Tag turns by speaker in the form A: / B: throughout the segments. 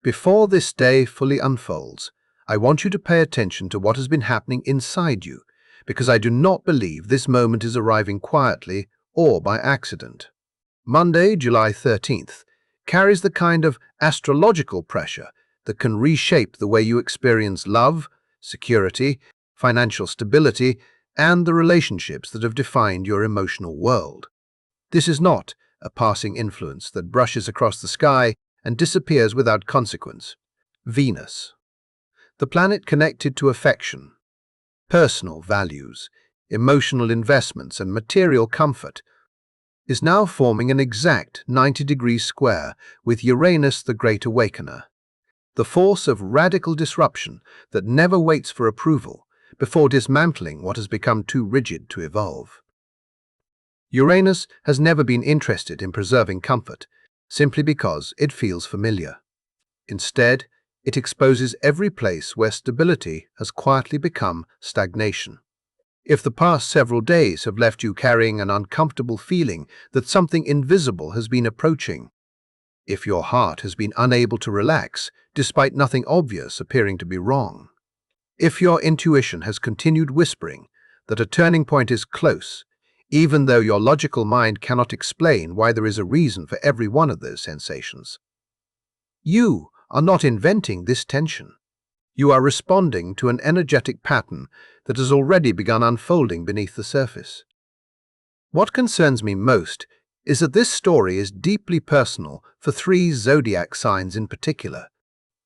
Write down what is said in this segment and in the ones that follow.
A: Before this day fully unfolds, I want you to pay attention to what has been happening inside you, because I do not believe this moment is arriving quietly or by accident. Monday, July 13th, carries the kind of astrological pressure that can reshape the way you experience love, security, financial stability, and the relationships that have defined your emotional world. This is not a passing influence that brushes across the sky and disappears without consequence. Venus, the planet connected to affection, personal values, emotional investments, and material comfort, is now forming an exact 90-degree square with Uranus, the Great Awakener, the force of radical disruption that never waits for approval before dismantling what has become too rigid to evolve. Uranus has never been interested in preserving comfort simply because it feels familiar. Instead, it exposes every place where stability has quietly become stagnation. If the past several days have left you carrying an uncomfortable feeling that something invisible has been approaching, if your heart has been unable to relax despite nothing obvious appearing to be wrong, if your intuition has continued whispering that a turning point is close, even though your logical mind cannot explain why there is a reason for every one of those sensations, you are not inventing this tension. You are responding to an energetic pattern that has already begun unfolding beneath the surface. What concerns me most is that this story is deeply personal for 3 zodiac signs in particular.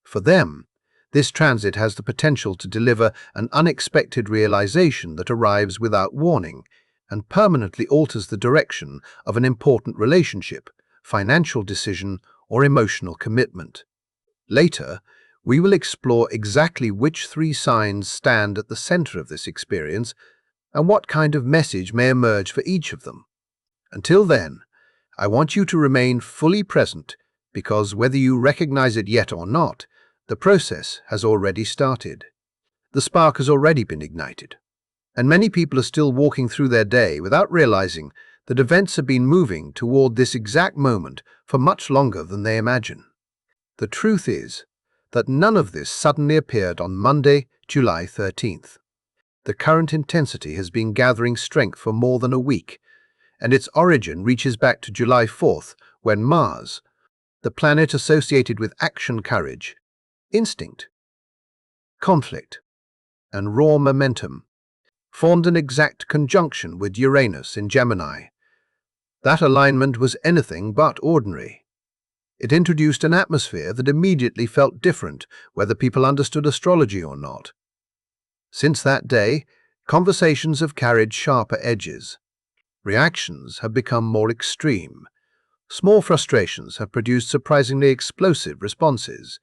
A: For them, this transit has the potential to deliver an unexpected realization that arrives without warning and permanently alters the direction of an important relationship, financial decision, or emotional commitment. Later, we will explore exactly which 3 signs stand at the center of this experience and what kind of message may emerge for each of them. Until then, I want you to remain fully present because whether you recognize it yet or not, the process has already started. The spark has already been ignited, and many people are still walking through their day without realizing that events have been moving toward this exact moment for much longer than they imagine. The truth is that none of this suddenly appeared on Monday, July 13th. The current intensity has been gathering strength for more than a week, and its origin reaches back to July 4th, when Mars, the planet associated with action, courage, instinct, conflict, and raw momentum, formed an exact conjunction with Uranus in Gemini. That alignment was anything but ordinary. It introduced an atmosphere that immediately felt different whether people understood astrology or not. Since that day, conversations have carried sharper edges. Reactions have become more extreme. Small frustrations have produced surprisingly explosive responses.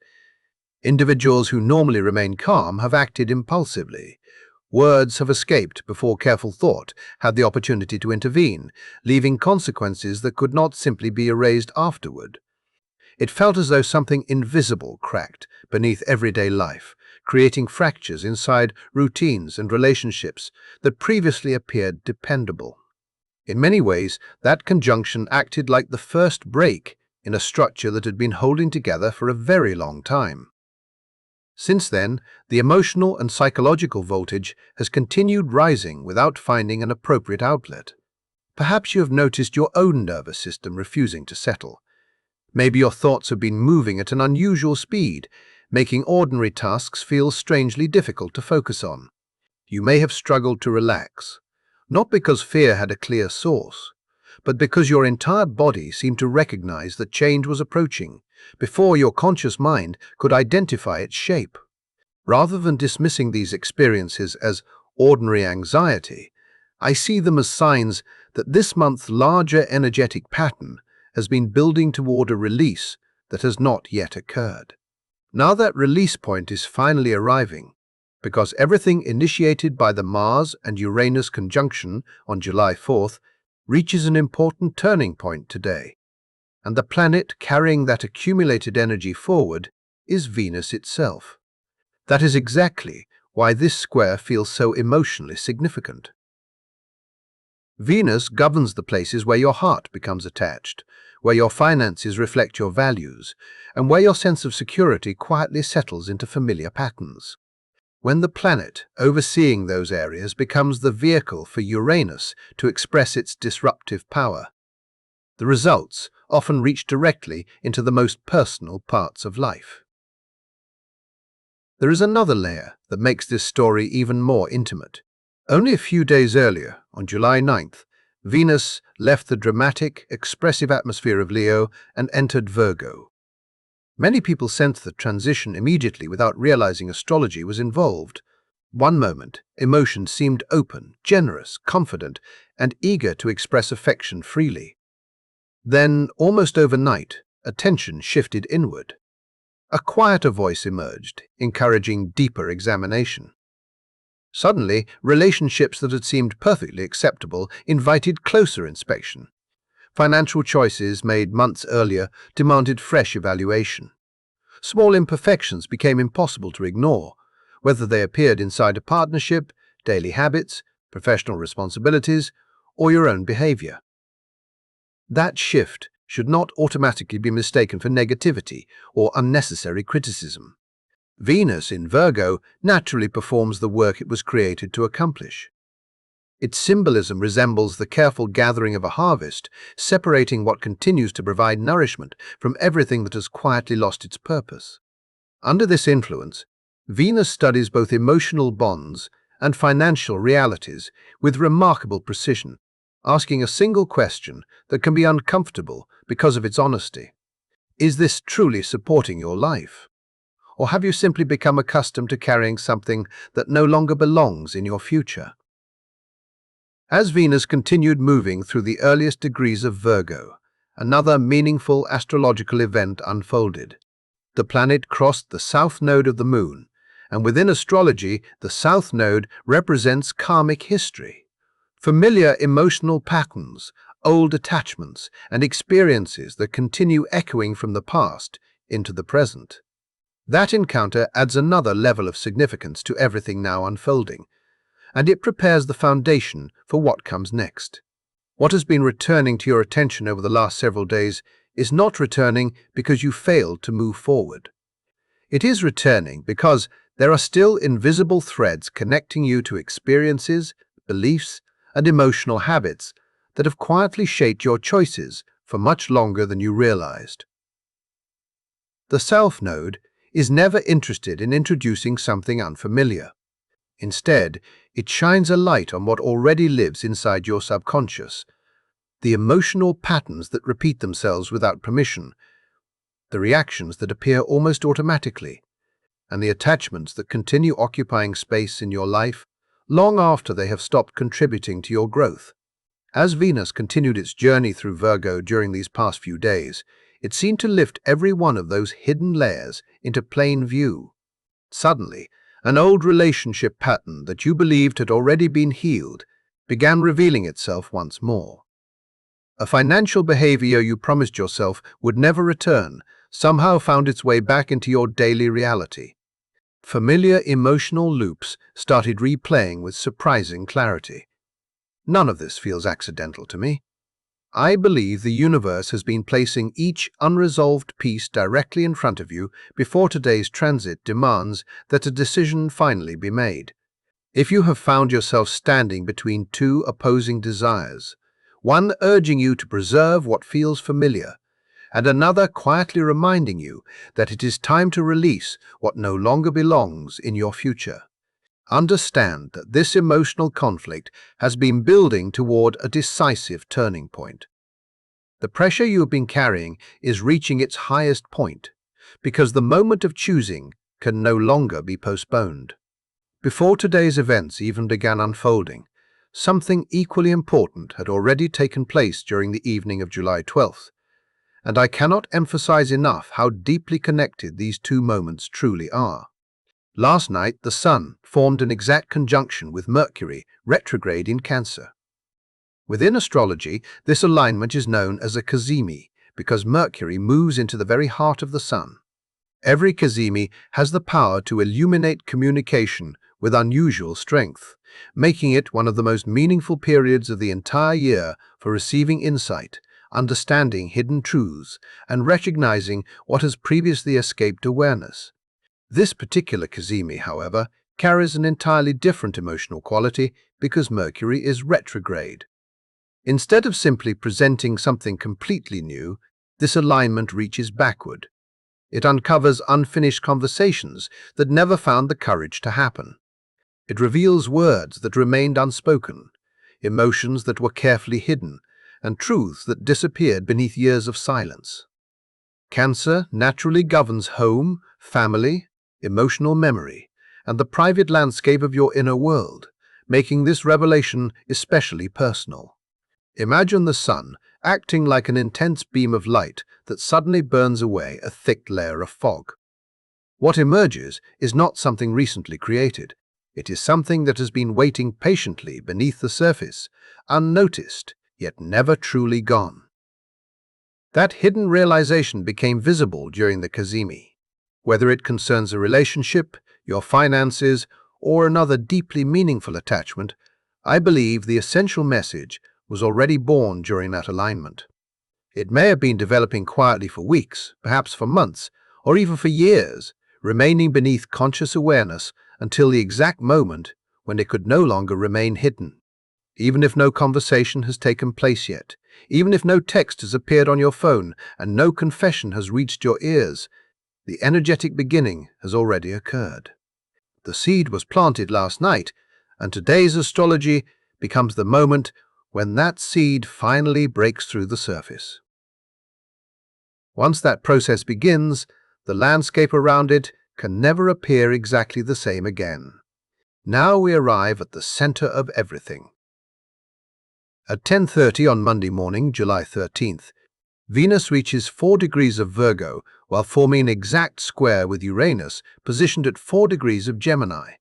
A: Individuals who normally remain calm have acted impulsively. Words have escaped before careful thought had the opportunity to intervene, leaving consequences that could not simply be erased afterward. It felt as though something invisible cracked beneath everyday life, creating fractures inside routines and relationships that previously appeared dependable. In many ways, that conjunction acted like the first break in a structure that had been holding together for a very long time. Since then, the emotional and psychological voltage has continued rising without finding an appropriate outlet. Perhaps you have noticed your own nervous system refusing to settle. Maybe your thoughts have been moving at an unusual speed, making ordinary tasks feel strangely difficult to focus on. You may have struggled to relax, not because fear had a clear source, but because your entire body seemed to recognize that change was approaching before your conscious mind could identify its shape. Rather than dismissing these experiences as ordinary anxiety, I see them as signs that this month's larger energetic pattern has been building toward a release that has not yet occurred. Now that release point is finally arriving, because everything initiated by the Mars and Uranus conjunction on July 4th reaches an important turning point today, and the planet carrying that accumulated energy forward is Venus itself. That is exactly why this square feels so emotionally significant. Venus governs the places where your heart becomes attached, where your finances reflect your values, and where your sense of security quietly settles into familiar patterns. When the planet overseeing those areas becomes the vehicle for Uranus to express its disruptive power, the results often reach directly into the most personal parts of life. There is another layer that makes this story even more intimate. Only a few days earlier, on July 9th, Venus left the dramatic, expressive atmosphere of Leo and entered Virgo. Many people sensed the transition immediately without realizing astrology was involved. One moment, emotions seemed open, generous, confident, and eager to express affection freely. Then, almost overnight, attention shifted inward. A quieter voice emerged, encouraging deeper examination. Suddenly, relationships that had seemed perfectly acceptable invited closer inspection. Financial choices made months earlier demanded fresh evaluation. Small imperfections became impossible to ignore, whether they appeared inside a partnership, daily habits, professional responsibilities, or your own behavior. That shift should not automatically be mistaken for negativity or unnecessary criticism. Venus in Virgo naturally performs the work it was created to accomplish. Its symbolism resembles the careful gathering of a harvest, separating what continues to provide nourishment from everything that has quietly lost its purpose. Under this influence, Venus studies both emotional bonds and financial realities with remarkable precision, asking a single question that can be uncomfortable because of its honesty. Is this truly supporting your life? Or have you simply become accustomed to carrying something that no longer belongs in your future? As Venus continued moving through the earliest degrees of Virgo, another meaningful astrological event unfolded. The planet crossed the south node of the moon, and within astrology, the south node represents karmic history. Familiar emotional patterns, old attachments, and experiences that continue echoing from the past into the present. That encounter adds another level of significance to everything now unfolding, and it prepares the foundation for what comes next. What has been returning to your attention over the last several days is not returning because you failed to move forward. It is returning because there are still invisible threads connecting you to experiences, beliefs, and emotional habits that have quietly shaped your choices for much longer than you realized. The South Node is never interested in introducing something unfamiliar. Instead, it shines a light on what already lives inside your subconscious, the emotional patterns that repeat themselves without permission, the reactions that appear almost automatically, and the attachments that continue occupying space in your life long after they have stopped contributing to your growth. As Venus continued its journey through Virgo during these past few days, it seemed to lift every one of those hidden layers into plain view. Suddenly, an old relationship pattern that you believed had already been healed began revealing itself once more. A financial behavior you promised yourself would never return somehow found its way back into your daily reality. Familiar emotional loops started replaying with surprising clarity. None of this feels accidental to me. I believe the universe has been placing each unresolved piece directly in front of you before today's transit demands that a decision finally be made. If you have found yourself standing between two opposing desires, one urging you to preserve what feels familiar, and another quietly reminding you that it is time to release what no longer belongs in your future, understand that this emotional conflict has been building toward a decisive turning point. The pressure you have been carrying is reaching its highest point, because the moment of choosing can no longer be postponed. Before today's events even began unfolding, something equally important had already taken place during the evening of July 12th, and I cannot emphasize enough how deeply connected these two moments truly are. Last night, the Sun formed an exact conjunction with Mercury, retrograde in Cancer. Within astrology, this alignment is known as a kazimi because Mercury moves into the very heart of the Sun. Every kazimi has the power to illuminate communication with unusual strength, making it one of the most meaningful periods of the entire year for receiving insight, understanding hidden truths, and recognizing what has previously escaped awareness. This particular kazimi, however, carries an entirely different emotional quality because Mercury is retrograde. Instead of simply presenting something completely new, this alignment reaches backward. It uncovers unfinished conversations that never found the courage to happen. It reveals words that remained unspoken, emotions that were carefully hidden, and truths that disappeared beneath years of silence. Cancer naturally governs home, family, emotional memory, and the private landscape of your inner world, making this revelation especially personal. Imagine the sun acting like an intense beam of light that suddenly burns away a thick layer of fog. What emerges is not something recently created. It is something that has been waiting patiently beneath the surface, unnoticed, yet never truly gone. That hidden realization became visible during the kazimi. Whether it concerns a relationship, your finances, or another deeply meaningful attachment, I believe the essential message was already born during that alignment. It may have been developing quietly for weeks, perhaps for months, or even for years, remaining beneath conscious awareness until the exact moment when it could no longer remain hidden. Even if no conversation has taken place yet, even if no text has appeared on your phone and no confession has reached your ears, the energetic beginning has already occurred. The seed was planted last night, and today's astrology becomes the moment when that seed finally breaks through the surface. Once that process begins, the landscape around it can never appear exactly the same again. Now we arrive at the center of everything. At 10:30 on Monday morning, July 13th, Venus reaches 4 degrees of Virgo while forming an exact square with Uranus positioned at 4 degrees of Gemini.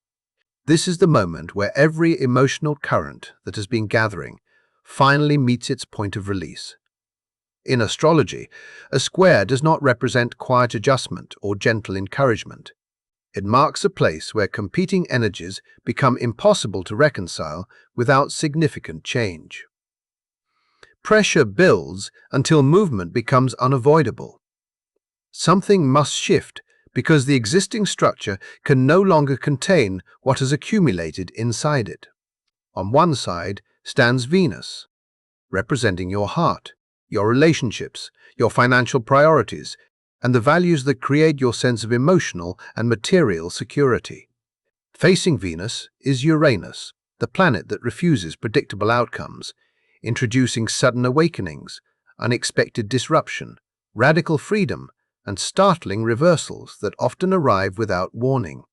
A: This is the moment where every emotional current that has been gathering finally meets its point of release. In astrology, a square does not represent quiet adjustment or gentle encouragement. It marks a place where competing energies become impossible to reconcile without significant change. Pressure builds until movement becomes unavoidable. Something must shift because the existing structure can no longer contain what has accumulated inside it. On one side stands Venus, representing your heart, your relationships, your financial priorities, and the values that create your sense of emotional and material security. Facing Venus is Uranus, the planet that refuses predictable outcomes, introducing sudden awakenings, unexpected disruption, radical freedom, and startling reversals that often arrive without warning.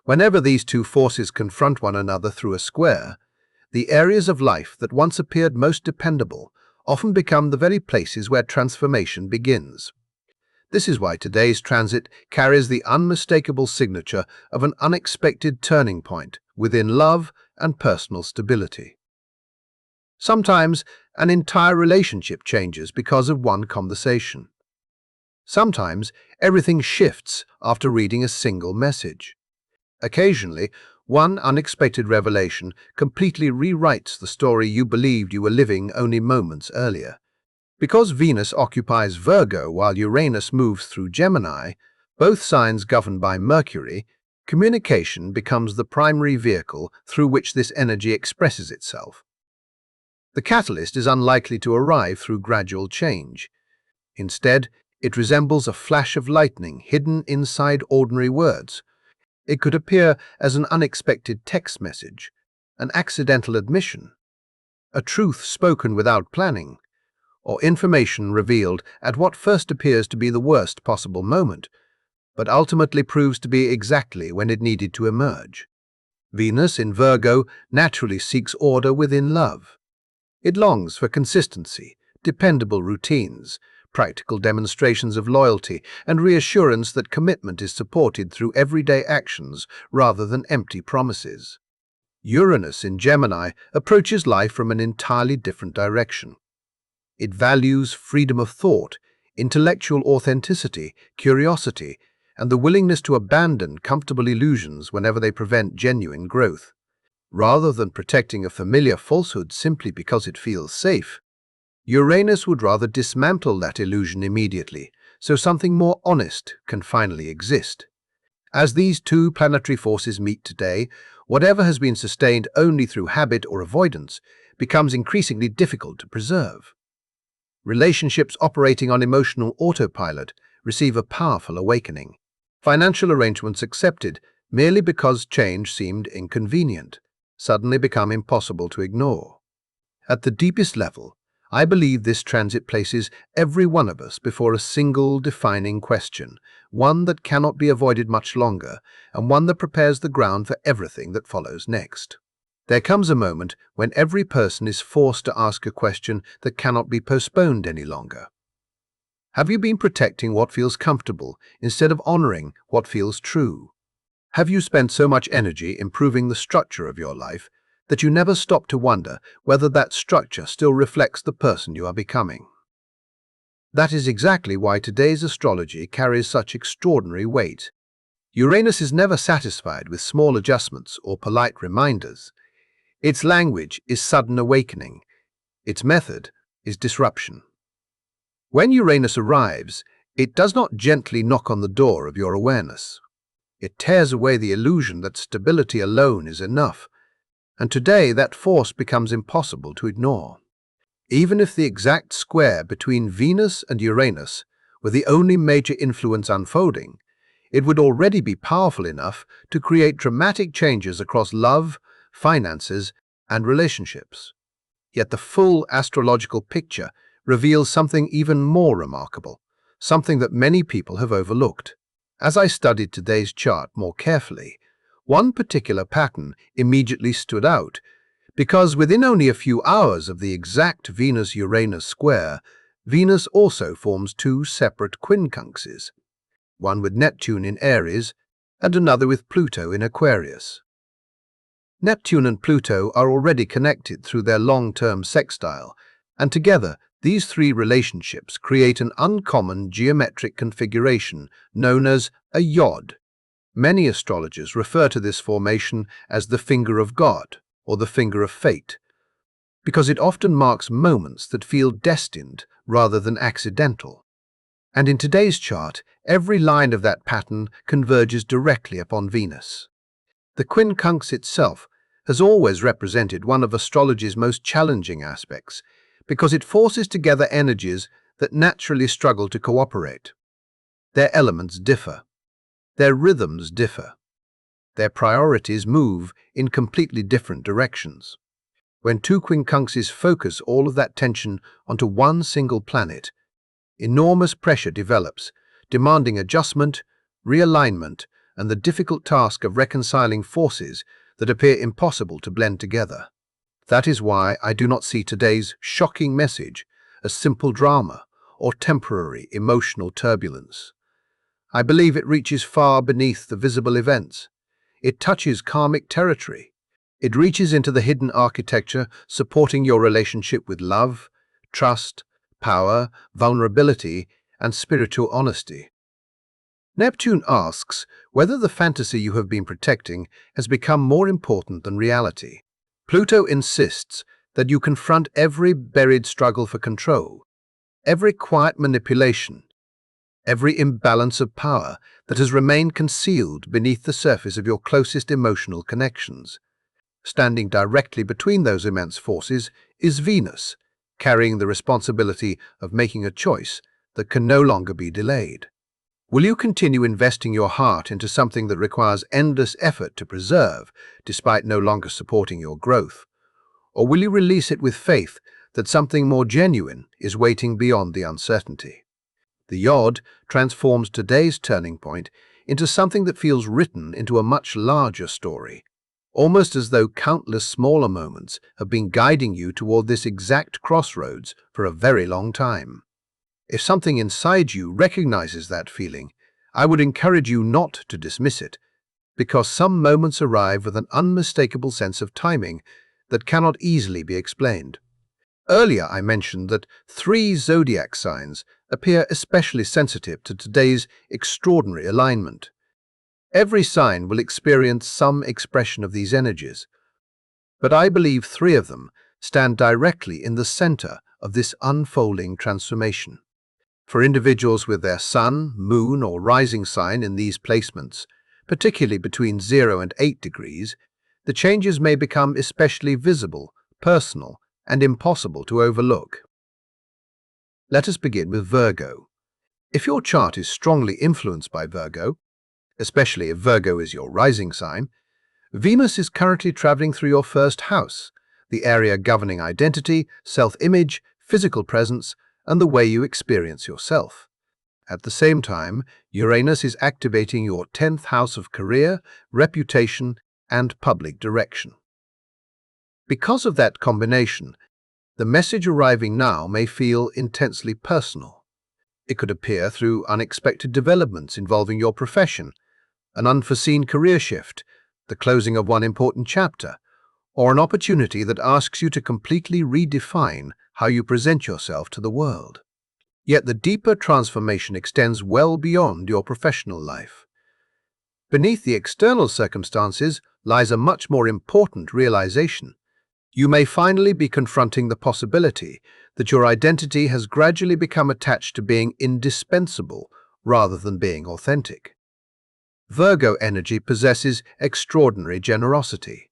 A: Whenever these two forces confront one another through a square, the areas of life that once appeared most dependable often become the very places where transformation begins. This is why today's transit carries the unmistakable signature of an unexpected turning point within love and personal stability. Sometimes an entire relationship changes because of one conversation. Sometimes everything shifts after reading a single message. Occasionally, one unexpected revelation completely rewrites the story you believed you were living only moments earlier. Because Venus occupies Virgo while Uranus moves through Gemini, both signs governed by Mercury, communication becomes the primary vehicle through which this energy expresses itself. The catalyst is unlikely to arrive through gradual change. Instead, it resembles a flash of lightning hidden inside ordinary words. It could appear as an unexpected text message, an accidental admission, a truth spoken without planning, or information revealed at what first appears to be the worst possible moment, but ultimately proves to be exactly when it needed to emerge. Venus in Virgo naturally seeks order within love. It longs for consistency, dependable routines, practical demonstrations of loyalty, and reassurance that commitment is supported through everyday actions rather than empty promises. Uranus in Gemini approaches life from an entirely different direction. It values freedom of thought, intellectual authenticity, curiosity, and the willingness to abandon comfortable illusions whenever they prevent genuine growth. Rather than protecting a familiar falsehood simply because it feels safe, Uranus would rather dismantle that illusion immediately, so something more honest can finally exist. As these two planetary forces meet today, whatever has been sustained only through habit or avoidance becomes increasingly difficult to preserve. Relationships operating on emotional autopilot receive a powerful awakening. Financial arrangements accepted merely because change seemed inconvenient suddenly become impossible to ignore. At the deepest level, I believe this transit places every one of us before a single defining question, one that cannot be avoided much longer, and one that prepares the ground for everything that follows next. There comes a moment when every person is forced to ask a question that cannot be postponed any longer. Have you been protecting what feels comfortable instead of honoring what feels true? Have you spent so much energy improving the structure of your life that you never stop to wonder whether that structure still reflects the person you are becoming? That is exactly why today's astrology carries such extraordinary weight. Uranus is never satisfied with small adjustments or polite reminders. Its language is sudden awakening. Its method is disruption. When Uranus arrives, it does not gently knock on the door of your awareness. It tears away the illusion that stability alone is enough, and today that force becomes impossible to ignore. Even if the exact square between Venus and Uranus were the only major influence unfolding, it would already be powerful enough to create dramatic changes across love, finances, and relationships. Yet the full astrological picture reveals something even more remarkable, something that many people have overlooked. As I studied today's chart more carefully, one particular pattern immediately stood out, because within only a few hours of the exact Venus-Uranus square, Venus also forms two separate quincunxes, one with Neptune in Aries and another with Pluto in Aquarius. Neptune and Pluto are already connected through their long-term sextile, and together these three relationships create an uncommon geometric configuration known as a yod. Many astrologers refer to this formation as the finger of God or the finger of fate, because it often marks moments that feel destined rather than accidental. And in today's chart, every line of that pattern converges directly upon Venus. The quincunx itself has always represented one of astrology's most challenging aspects, because it forces together energies that naturally struggle to cooperate. Their elements differ. Their rhythms differ. Their priorities move in completely different directions. When two quincunxes focus all of that tension onto one single planet, enormous pressure develops, demanding adjustment, realignment, and the difficult task of reconciling forces that appear impossible to blend together. That is why I do not see today's shocking message as simple drama or temporary emotional turbulence. I believe it reaches far beneath the visible events. It touches karmic territory. It reaches into the hidden architecture supporting your relationship with love, trust, power, vulnerability, and spiritual honesty. Neptune asks whether the fantasy you have been protecting has become more important than reality. Pluto insists that you confront every buried struggle for control, every quiet manipulation, every imbalance of power that has remained concealed beneath the surface of your closest emotional connections. Standing directly between those immense forces is Venus, carrying the responsibility of making a choice that can no longer be delayed. Will you continue investing your heart into something that requires endless effort to preserve, despite no longer supporting your growth? Or will you release it with faith that something more genuine is waiting beyond the uncertainty? The yod transforms today's turning point into something that feels written into a much larger story, almost as though countless smaller moments have been guiding you toward this exact crossroads for a very long time. If something inside you recognizes that feeling, I would encourage you not to dismiss it, because some moments arrive with an unmistakable sense of timing that cannot easily be explained. Earlier, I mentioned that 3 zodiac signs appear especially sensitive to today's extraordinary alignment. Every sign will experience some expression of these energies, but I believe 3 of them stand directly in the center of this unfolding transformation. For individuals with their sun, moon, or rising sign in these placements, particularly between 0 and 8 degrees, the changes may become especially visible, personal, and impossible to overlook. Let us begin with Virgo. If your chart is strongly influenced by Virgo, especially if Virgo is your rising sign, Venus is currently traveling through your first house, the area governing identity, self-image, physical presence, and the way you experience yourself. At the same time, Uranus is activating your 10th house of career, reputation, and public direction. Because of that combination, the message arriving now may feel intensely personal. It could appear through unexpected developments involving your profession, an unforeseen career shift, the closing of one important chapter, or an opportunity that asks you to completely redefine how you present yourself to the world. Yet the deeper transformation extends well beyond your professional life. Beneath the external circumstances lies a much more important realization. You may finally be confronting the possibility that your identity has gradually become attached to being indispensable rather than being authentic. Virgo energy possesses extraordinary generosity.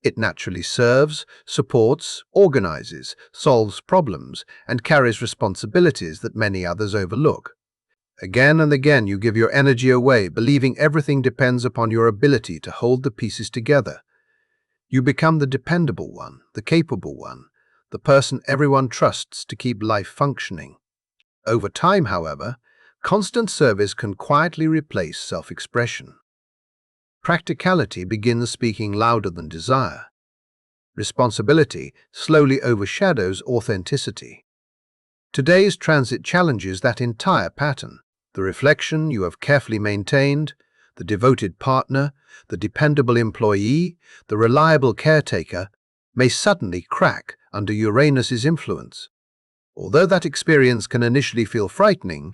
A: It naturally serves, supports, organizes, solves problems, and carries responsibilities that many others overlook. Again and again you give your energy away, believing everything depends upon your ability to hold the pieces together. You become the dependable one, the capable one, the person everyone trusts to keep life functioning. Over time, however, constant service can quietly replace self-expression. Practicality begins speaking louder than desire. Responsibility slowly overshadows authenticity. Today's transit challenges that entire pattern. The reflection you have carefully maintained, the devoted partner, the dependable employee, the reliable caretaker, may suddenly crack under Uranus's influence. Although that experience can initially feel frightening,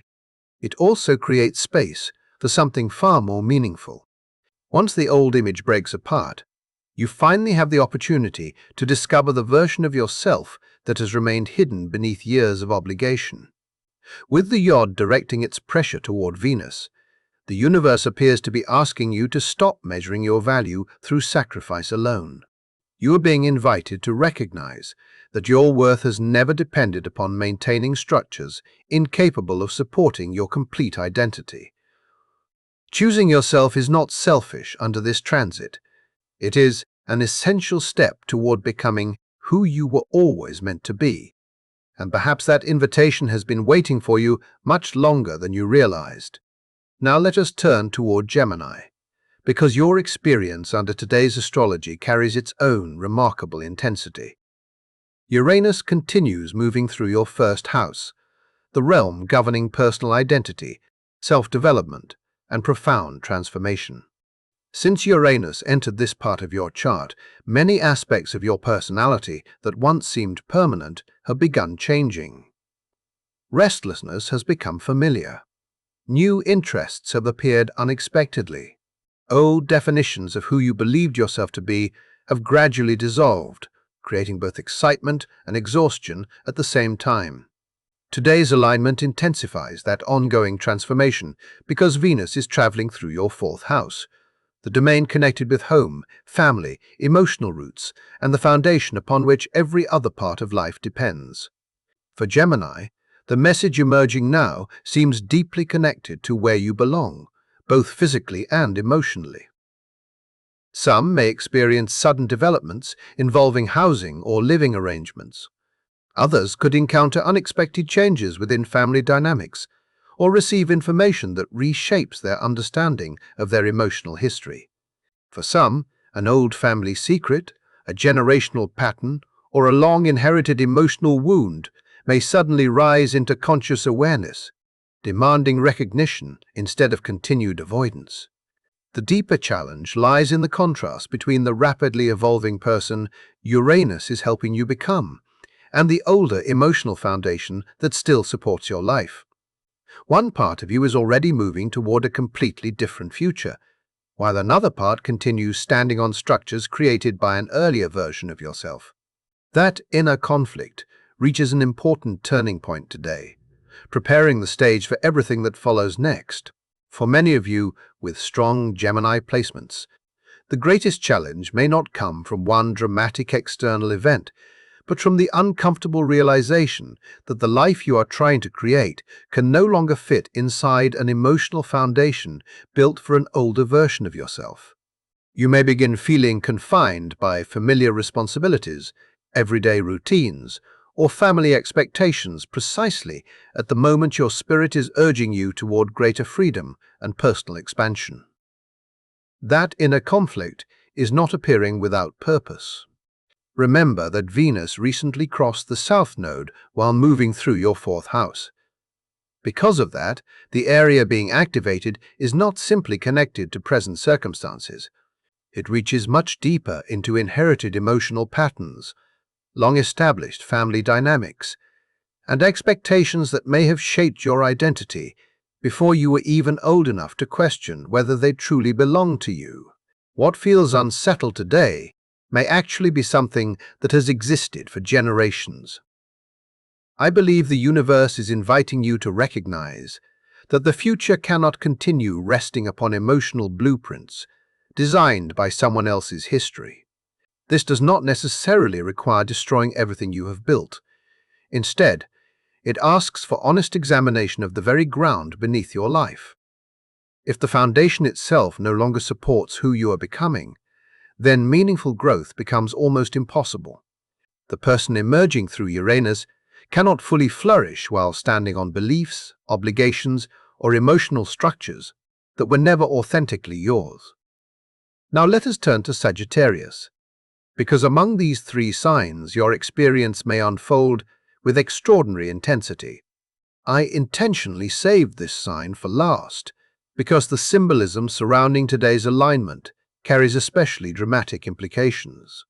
A: it also creates space for something far more meaningful. Once the old image breaks apart, you finally have the opportunity to discover the version of yourself that has remained hidden beneath years of obligation. With the yod directing its pressure toward Venus, the universe appears to be asking you to stop measuring your value through sacrifice alone. You are being invited to recognize that your worth has never depended upon maintaining structures incapable of supporting your complete identity. Choosing yourself is not selfish under this transit. It is an essential step toward becoming who you were always meant to be. And perhaps that invitation has been waiting for you much longer than you realized. Now let us turn toward Gemini, because your experience under today's astrology carries its own remarkable intensity. Uranus continues moving through your first house, the realm governing personal identity, self-development, and profound transformation. Since Uranus entered this part of your chart, many aspects of your personality that once seemed permanent have begun changing. Restlessness has become familiar. New interests have appeared unexpectedly. Old definitions of who you believed yourself to be have gradually dissolved, creating both excitement and exhaustion at the same time. Today's alignment intensifies that ongoing transformation because Venus is traveling through your 4th house, the domain connected with home, family, emotional roots, and the foundation upon which every other part of life depends. For Gemini, the message emerging now seems deeply connected to where you belong, both physically and emotionally. Some may experience sudden developments involving housing or living arrangements. Others could encounter unexpected changes within family dynamics, or receive information that reshapes their understanding of their emotional history. For some, an old family secret, a generational pattern, or a long-inherited emotional wound may suddenly rise into conscious awareness, demanding recognition instead of continued avoidance. The deeper challenge lies in the contrast between the rapidly evolving person Uranus is helping you become and the older emotional foundation that still supports your life. One part of you is already moving toward a completely different future, while another part continues standing on structures created by an earlier version of yourself. That inner conflict reaches an important turning point today, preparing the stage for everything that follows next. For many of you with strong Gemini placements, the greatest challenge may not come from one dramatic external event, but from the uncomfortable realization that the life you are trying to create can no longer fit inside an emotional foundation built for an older version of yourself. You may begin feeling confined by familiar responsibilities, everyday routines, or family expectations precisely at the moment your spirit is urging you toward greater freedom and personal expansion. That inner conflict is not appearing without purpose. Remember that Venus recently crossed the South Node while moving through your fourth house. Because of that, the area being activated is not simply connected to present circumstances. It reaches much deeper into inherited emotional patterns, long-established family dynamics, and expectations that may have shaped your identity before you were even old enough to question whether they truly belong to you. What feels unsettled today may actually be something that has existed for generations. I believe the universe is inviting you to recognize that the future cannot continue resting upon emotional blueprints designed by someone else's history. This does not necessarily require destroying everything you have built. Instead, it asks for honest examination of the very ground beneath your life. If the foundation itself no longer supports who you are becoming, then meaningful growth becomes almost impossible. The person emerging through Uranus cannot fully flourish while standing on beliefs, obligations, or emotional structures that were never authentically yours. Now let us turn to Sagittarius, because among these three signs your experience may unfold with extraordinary intensity. I intentionally saved this sign for last, because the symbolism surrounding today's alignment carries especially dramatic implications.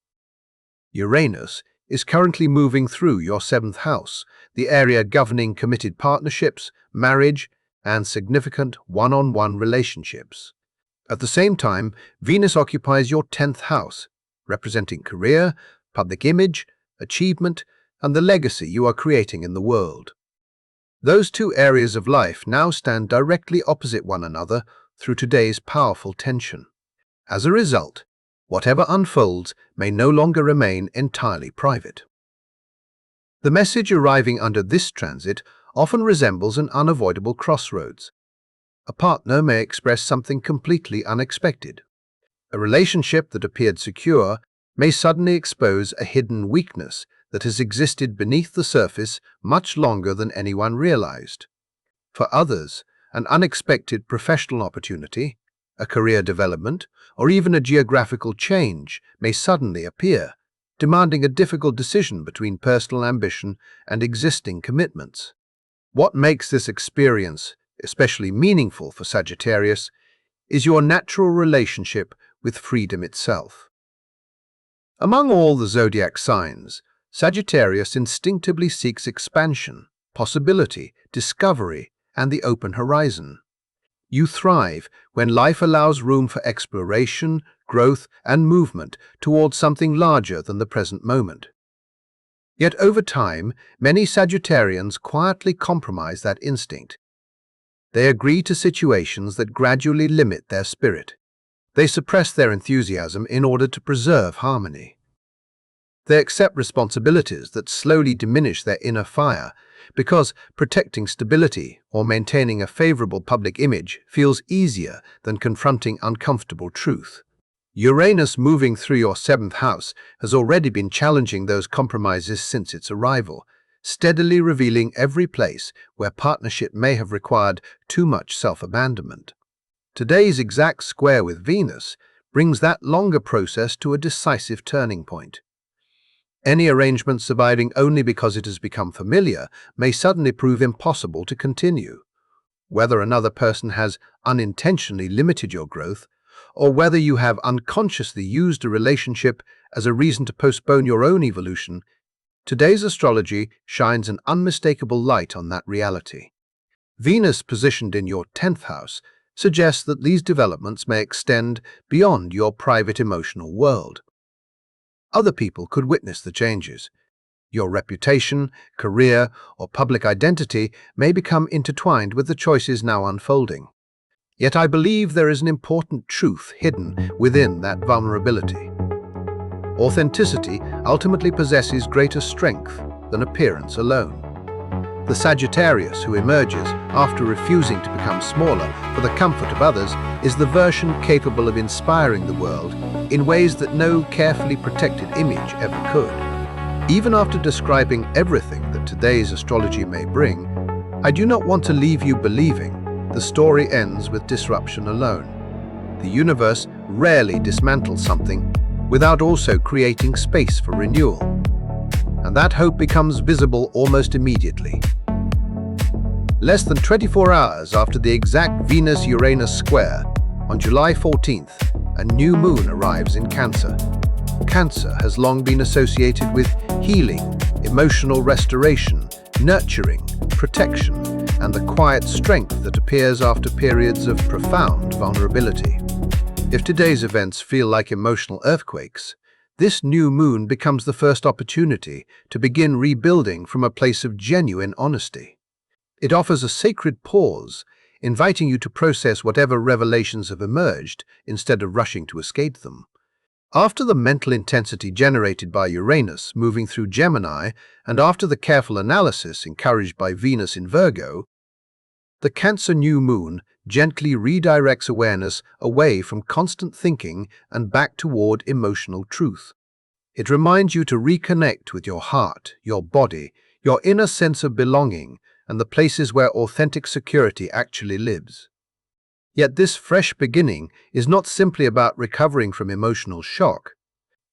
A: Uranus is currently moving through your seventh house, the area governing committed partnerships, marriage, and significant one-on-one relationships. At the same time, Venus occupies your 10th house, representing career, public image, achievement, and the legacy you are creating in the world. Those two areas of life now stand directly opposite one another through today's powerful tension. As a result, whatever unfolds may no longer remain entirely private. The message arriving under this transit often resembles an unavoidable crossroads. A partner may express something completely unexpected. A relationship that appeared secure may suddenly expose a hidden weakness that has existed beneath the surface much longer than anyone realized. For others, an unexpected professional opportunity, a career development, or even a geographical change may suddenly appear, demanding a difficult decision between personal ambition and existing commitments. What makes this experience especially meaningful for Sagittarius is your natural relationship with freedom itself. Among all the zodiac signs, Sagittarius instinctively seeks expansion, possibility, discovery, and the open horizon. You thrive when life allows room for exploration, growth, and movement towards something larger than the present moment. Yet over time, many Sagittarians quietly compromise that instinct. They agree to situations that gradually limit their spirit. They suppress their enthusiasm in order to preserve harmony. They accept responsibilities that slowly diminish their inner fire because protecting stability or maintaining a favorable public image feels easier than confronting uncomfortable truth. Uranus moving through your 7th house has already been challenging those compromises since its arrival, steadily revealing every place where partnership may have required too much self-abandonment. Today's exact square with Venus brings that longer process to a decisive turning point. Any arrangement surviving only because it has become familiar may suddenly prove impossible to continue. Whether another person has unintentionally limited your growth, or whether you have unconsciously used a relationship as a reason to postpone your own evolution, Today's astrology shines an unmistakable light on that reality. Venus, positioned in your 10th house, suggests that these developments may extend beyond your private emotional world. Other people could witness the changes. Your reputation, career, or public identity may become intertwined with the choices now unfolding. Yet I believe there is an important truth hidden within that vulnerability. Authenticity ultimately possesses greater strength than appearance alone. The Sagittarius who emerges after refusing to become smaller for the comfort of others is the version capable of inspiring the world in ways that no carefully protected image ever could. Even after describing everything that today's astrology may bring, I do not want to leave you believing the story ends with disruption alone. The universe rarely dismantles something without also creating space for renewal. And that hope becomes visible almost immediately. Less than 24 hours after the exact Venus-Uranus square, on July 14th, a new moon arrives in Cancer. Cancer has long been associated with healing, emotional restoration, nurturing, protection, and the quiet strength that appears after periods of profound vulnerability. If today's events feel like emotional earthquakes, this new moon becomes the first opportunity to begin rebuilding from a place of genuine honesty. It offers a sacred pause, inviting you to process whatever revelations have emerged instead of rushing to escape them. After the mental intensity generated by Uranus moving through Gemini, and after the careful analysis encouraged by Venus in Virgo, the Cancer new moon gently redirects awareness away from constant thinking and back toward emotional truth. It reminds you to reconnect with your heart, your body, your inner sense of belonging, and the places where authentic security actually lives. Yet this fresh beginning is not simply about recovering from emotional shock.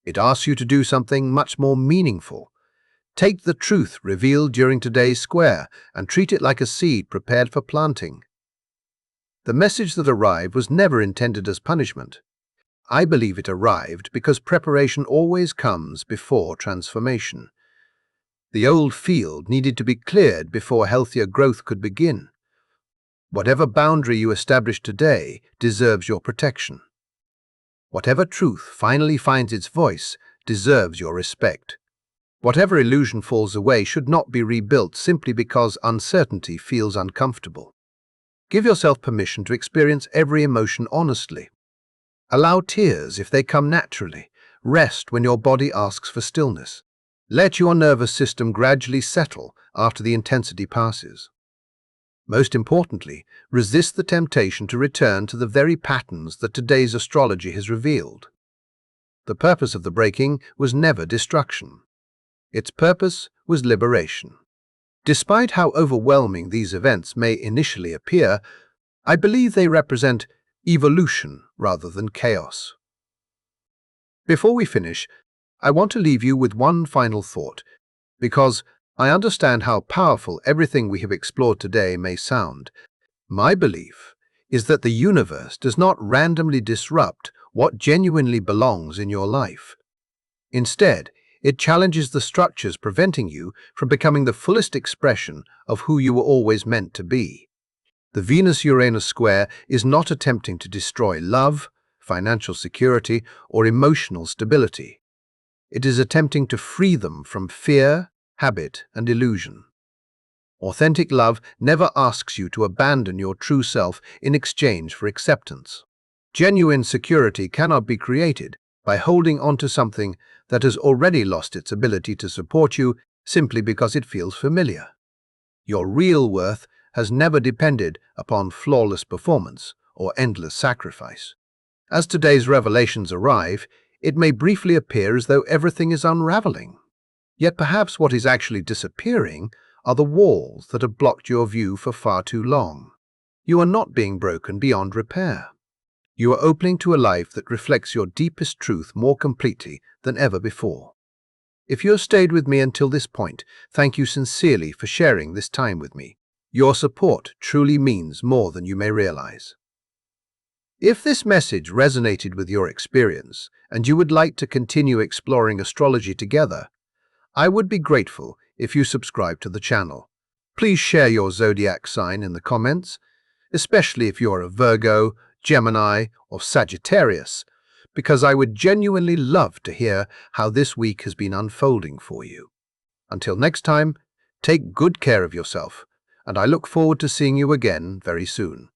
A: It asks you to do something much more meaningful. Take the truth revealed during today's square and treat it like a seed prepared for planting. The message that arrived was never intended as punishment. I believe it arrived because preparation always comes before transformation. The old field needed to be cleared before healthier growth could begin. Whatever boundary you establish today deserves your protection. Whatever truth finally finds its voice deserves your respect. Whatever illusion falls away should not be rebuilt simply because uncertainty feels uncomfortable. Give yourself permission to experience every emotion honestly. Allow tears if they come naturally. Rest when your body asks for stillness. Let your nervous system gradually settle after the intensity passes. Most importantly, resist the temptation to return to the very patterns that today's astrology has revealed. The purpose of the breaking was never destruction. Its purpose was liberation. Despite how overwhelming these events may initially appear, I believe they represent evolution rather than chaos. Before we finish, I want to leave you with one final thought, because I understand how powerful everything we have explored today may sound. My belief is that the universe does not randomly disrupt what genuinely belongs in your life. Instead, it challenges the structures preventing you from becoming the fullest expression of who you were always meant to be. The Venus-Uranus square is not attempting to destroy love, financial security, or emotional stability. It is attempting to free them from fear, habit, and illusion. Authentic love never asks you to abandon your true self in exchange for acceptance. Genuine security cannot be created by holding on to something that has already lost its ability to support you simply because it feels familiar. Your real worth has never depended upon flawless performance or endless sacrifice. As today's revelations arrive, it may briefly appear as though everything is unraveling. Yet perhaps what is actually disappearing are the walls that have blocked your view for far too long. You are not being broken beyond repair. You are opening to a life that reflects your deepest truth more completely than ever before. If you have stayed with me until this point, thank you sincerely for sharing this time with me. Your support truly means more than you may realize. If this message resonated with your experience and you would like to continue exploring astrology together, I would be grateful if you subscribe to the channel. Please share your zodiac sign in the comments, especially if you're a Virgo, Gemini, or Sagittarius, because I would genuinely love to hear how this week has been unfolding for you. Until next time, take good care of yourself, and I look forward to seeing you again very soon.